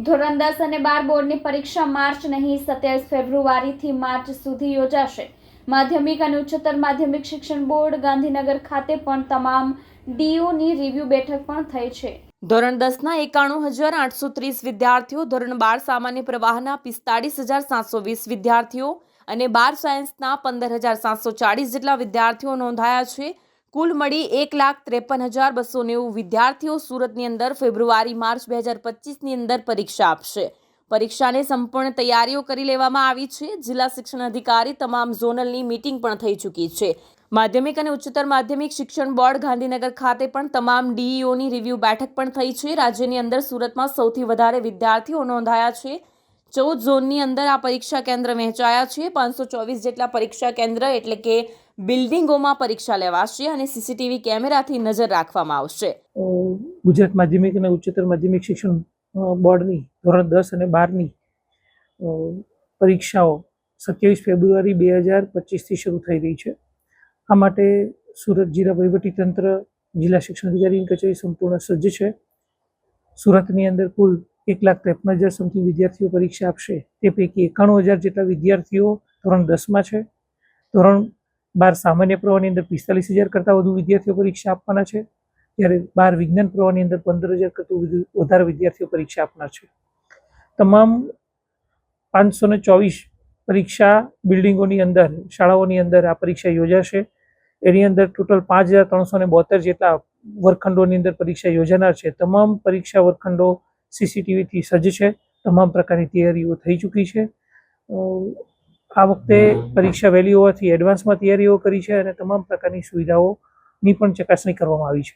ધોરણ 10 અને 12 બોર્ડની પરીક્ષા માર્ચ નહીં 27 ફેબ્રુઆરીથી માર્ચ સુધી યોજાશે। માધ્યમિક અને ઉચ્ચતર માધ્યમિક શિક્ષણ બોર્ડ ગાંધીનગર ખાતે પણ તમામ ડીઓની રિવ્યુ બેઠક પણ થઈ છે। ધોરણ 10ના 91,830 વિદ્યાર્થીઓ, ધોરણ 12 સામાન્ય પ્રવાહના 45,720 વિદ્યાર્થીઓ અને 12 સાયન્સના 15,740 જેટલા વિદ્યાર્થીઓ નોંધાયા છે। કુલ મળી 1,53,290 વિદ્યાર્થીઓ સુરતની અંદર ફેબ્રુઆરી-માર્ચ 2025ની અંદર પરીક્ષા આપશે। પરીક્ષાને સંપૂર્ણ તૈયારીઓ કરી લેવામાં આવી છે। જિલ્લા શિક્ષણ અધિકારી તમામ ઝોનલની મીટિંગ પણ થઈ ચૂકી છે। માધ્યમિક અને ઉચ્ચતર માધ્યમિક શિક્ષણ બોર્ડ ગાંધીનગર ખાતે પણ તમામ ડીઈઓની રિવ્યુ બેઠક પણ થઈ છે। રાજ્યની અંદર સુરતમાં સૌથી વધારે વિદ્યાર્થીઓ નોંધાયા છે। 14 ઝોનની અંદર આ પરીક્ષા કેન્દ્ર વહેંચાયા છે। 524 જેટલા પરીક્ષા કેન્દ્ર એટલે કે બિલ્ડિંગોમાં પરીક્ષા લેવાશે અને સીસીટીવી કેમેરાથી નજર રાખવામાં આવશે। ગુજરાત માધ્યમિક અને ઉચ્ચતર માધ્યમિક શિક્ષણ બોર્ડની ધોરણ 10 અને 12ની પરીક્ષાઓ 27 ફેબ્રુઆરી 2025થી શરૂ થઈ રહી છે। આ માટે સુરત જિલ્લા વહીવટીતંત્ર, જિલ્લા શિક્ષણ અધિકારીની કચેરી સંપૂર્ણ સજ્જ છે। સુરતની અંદર કુલ 1,53,000 સમથિંગ વિદ્યાર્થીઓ પરીક્ષા આપશે। તે પૈકી 91,000 જેટલા વિદ્યાર્થીઓ ધોરણ 10માં છે। ધોરણ 12 સામાન્ય પ્રવાહની અંદર 45,000 કરતાં વધુ વિદ્યાર્થીઓ પરીક્ષા આપવાના છે, જ્યારે 12 વિજ્ઞાન પ્રવાહની અંદર 15,000 કરતાં વધારે વિદ્યાર્થીઓ પરીક્ષા આપનાર છે। તમામ 524 પરીક્ષા બિલ્ડિંગોની અંદર, શાળાઓની અંદર આ પરીક્ષા યોજાશે। એની અંદર ટોટલ 5,372 જેટલા વર્ગખંડોની અંદર પરીક્ષા યોજાનાર છે। તમામ પરીક્ષા વર્ગખંડો સીસીટીવીથી સજ્જ છે। તમામ પ્રકારની તૈયારીઓ થઈ ચૂકી છે। આ વખતે પરીક્ષા વહેલી હોવાથી એડવાન્સમાં તૈયારીઓ કરી છે અને તમામ પ્રકારની સુવિધાઓની પણ ચકાસણી કરવામાં આવી છે।